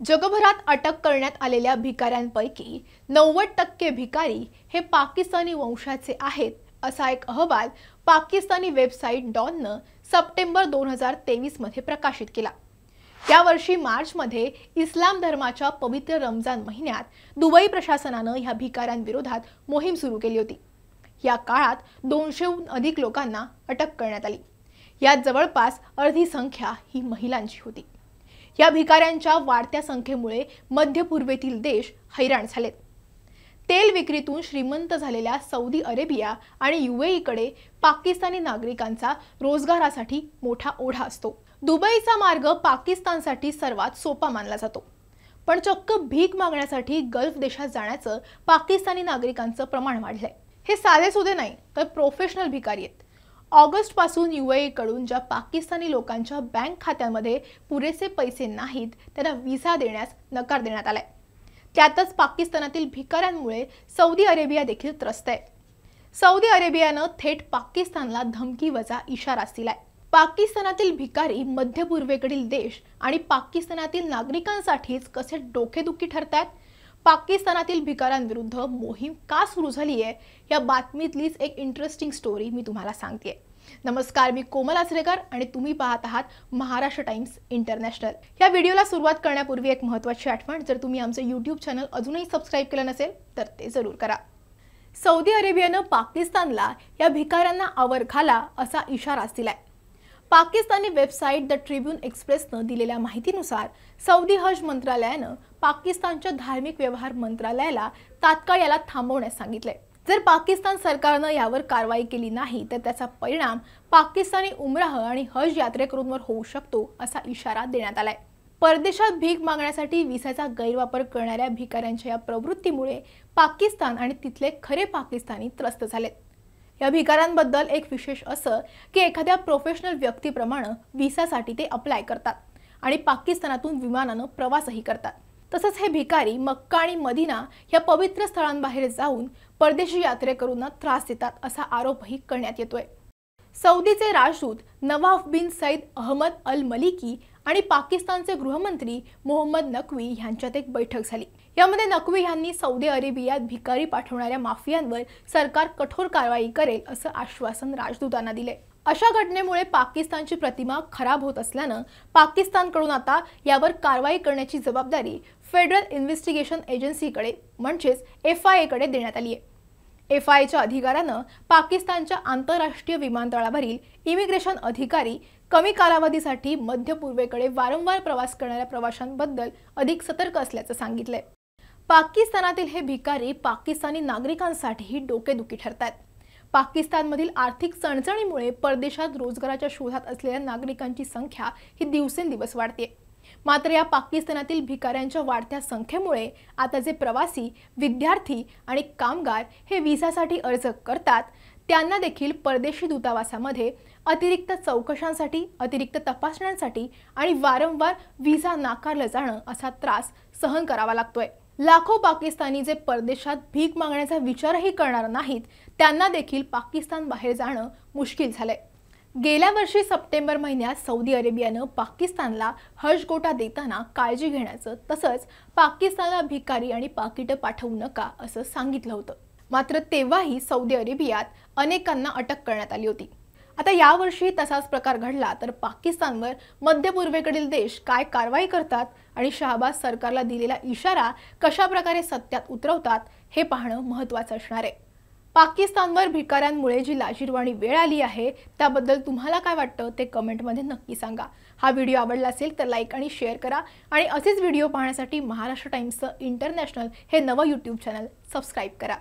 जगभरात अटक करण्यात आलेल्या भिकाऱ्यांपैकी 90% भिकारी हे पाकिस्तानी वंशाचे आहेत असा एक अहवाल पाकिस्तानी वेबसाईट डॉननं सप्टेंबर 2023 मध्ये प्रकाशित केला। या वर्षी मार्च मध्ये इस्लाम धर्माच्या पवित्र रमजान महिन्यात दुबई प्रशासनानं ह्या भिकाऱ्यांविरोधात मोहीम सुरू केली होती। या काळात 200हून अधिक लोकांना अटक करण्यात आली। यात जवळपास अर्धी संख्या ही महिलांची होती। या भिकाऱ्यांच्या वाढत्या संख्येमुळे मध्य पूर्वेतील देश हैराण झालेत। तेल विक्रीतून श्रीमंत झालेल्या सौदी अरेबिया आणि यूएईकडे पाकिस्तानी नागरिकांचा रोजगारासाठी मोठा ओढा असतो। दुबईचा मार्ग पाकिस्तानसाठी सर्वात सोपा मानला जातो, पण चक्क भीक मागण्यासाठी गल्फ देशात जाण्याचं पाकिस्तानी नागरिकांचं प्रमाण वाढलंय। हे साधेसुधे नाही तर प्रोफेशनल भिकारी आहेत। ऑगस्ट पासून यूएई कडून ज्या पाकिस्तानी लोकांच्या बँक खात्यांमध्ये पुरेसे पैसे नाहीत त्यांना व्हिसा देण्यास नकार देण्यात आलाय। त्यातच पाकिस्तानातील भिकाऱ्यांमुळे सौदी अरेबिया देखील त्रस्त आहे। सौदी अरेबियानं थेट पाकिस्तानला धमकी वजा इशारा दिलाय। पाकिस्तानातील भिकारी मध्य पूर्वेकडील देश आणि पाकिस्तानातील नागरिकांसाठीच कसे डोकेदुखी ठरतात। पाकिस्तानातील भिकाऱ्यांविरुद्ध मोहीम का सुरू झाली आहे या बातमीतलीच एक इंटरेस्टिंग स्टोरी मी तुम्हाला सांगते। नमस्कार, मी कोमल आचरेकर आणि तुम्ही पाहत आहात महाराष्ट्र टाइम्स इंटरनॅशनल। या व्हिडिओला सुरुवात करण्यापूर्वी एक महत्त्वाची आठवण, जर तुम्ही आमचे YouTube चॅनल अजूनही सबस्क्राइब केलं नसेल तर ते जरूर करा। सौदी अरेबियानं पाकिस्तानला या भिकाऱ्यांना आवर घाला असा इशारा दिलाय। पाकिस्तानी वेबसाईट द ट्रिब्यून एक्सप्रेसनं दिलेल्या माहितीनुसार सौदी हज मंत्रालयानं पाकिस्तानच्या धार्मिक व्यवहार मंत्रालयाला तात्काळ याला थांबवण्यास सांगितलंय। जर पाकिस्तान सरकारनं यावर कारवाई केली नाही तर त्याचा परिणाम पाकिस्तानी उमराह आणि हज यात्रेकरूंवर होऊ शकतो असा इशारा देण्यात आलाय। परदेशात भीक मागण्यासाठी व्हिसाचा गैरवापर करणाऱ्या भिकाऱ्यांच्या या प्रवृत्तीमुळे पाकिस्तान आणि तिथले खरे पाकिस्तानी त्रस्त झालेत। या भिकाऱ्यांबद्दल एक विशेष असं की एखाद्या प्रोफेशनल व्यक्तीप्रमाणे व्हिसासाठी ते अप्लाय करतात आणि पाकिस्तानातून विमानानं प्रवासही करतात। तसंच हे भिकारी मक्का आणि मदिना या पवित्र स्थळांबाहेर जाऊन परदेशी यात्रेकरूंना त्रास देतात असा आरोपही करण्यात येतोय। सौदीचे राजदूत नवाफ बिन सईद अहमद अल मलिकी आणि पाकिस्तानचे गृहमंत्री मोहम्मद नक्वी यांच्यात एक बैठक झाली। यामध्ये नक्वी यांनी सौदी अरेबियात भिकारी पाठवणाऱ्या माफियांवर सरकार कठोर कारवाई करेल असं आश्वासन राजदूतांना दिले। अशा घटनेमुळे पाकिस्तानची प्रतिमा खराब होत असल्यानं पाकिस्तानकडून आता यावर कारवाई करण्याची जबाबदारी फेडरल इन्व्हेस्टिगेशन एजन्सीकडे म्हणजेच FIA कडे देण्यात आली आहे। FIAच्या अधिकाऱ्यानं पाकिस्तानच्या आंतरराष्ट्रीय विमानतळावरील इमिग्रेशन अधिकारी कमी कालावधीसाठी मध्य पूर्वेकडे वारंवार प्रवास करणाऱ्या प्रवाशांबद्दल अधिक सतर्क असल्याचं सांगितलंय। पाकिस्तानातील हे भिकारी पाकिस्तानी नागरिकांसाठीही डोकेदुखी ठरतात। पाकिस्तानमधील आर्थिक चणचणीमुळे परदेशात रोजगाराच्या शोधात असलेल्या नागरिकांची संख्या ही दिवसेंदिवस वाढते। मात्र या पाकिस्तानातील भिकाऱ्यांच्या वाढत्या संख्येमुळे आता जे प्रवासी, विद्यार्थी आणि कामगार हे व्हिसासाठी अर्ज करतात त्यांना देखील परदेशी दूतावासामध्ये अतिरिक्त चौकशांसाठी, अतिरिक्त तपासण्यांसाठी आणि वारंवार व्हिसा नाकारलं जाणं असा त्रास सहन करावा लागतोय। लाखो पाकिस्तानी जे परदेशात भीक मागण्याचा विचारही करणार नाहीत त्यांना देखील पाकिस्तान बाहेर जाणं मुश्किल झालंय। गेल्या वर्षी सप्टेंबर महिन्यात सौदी अरेबियानं पाकिस्तानला हज कोटा देताना काळजी घेण्याचं तसंच पाकिस्तानला भिकारी आणि पाकिटं पाठवू नका असं सांगितलं होतं। मात्र तेव्हाही सौदी अरेबियात अनेकांना अटक करण्यात आली होती। आता यावर्षी तसाच प्रकार घडला तर पाकिस्तानवर मध्य पूर्वेकडील देश काय कारवाई करतात आणि शहबाज सरकारला दिलेला इशारा कशा प्रकारे सत्यात उतरवतात हे पाहणं महत्त्वाचं असणार आहे। पाकिस्तानवर भिकाऱ्यांमुळे जी लाजिरवाणी वेळ आली आहे त्याबद्दल तुम्हाला काय वाटतं ते कमेंटमध्ये नक्की सांगा। हा व्हिडिओ आवडला असेल तर लाईक आणि शेअर करा आणि असेच व्हिडिओ पाहण्यासाठी महाराष्ट्र टाइम्सचं इंटरनॅशनल हे नवं YouTube चॅनल सबस्क्राइब करा।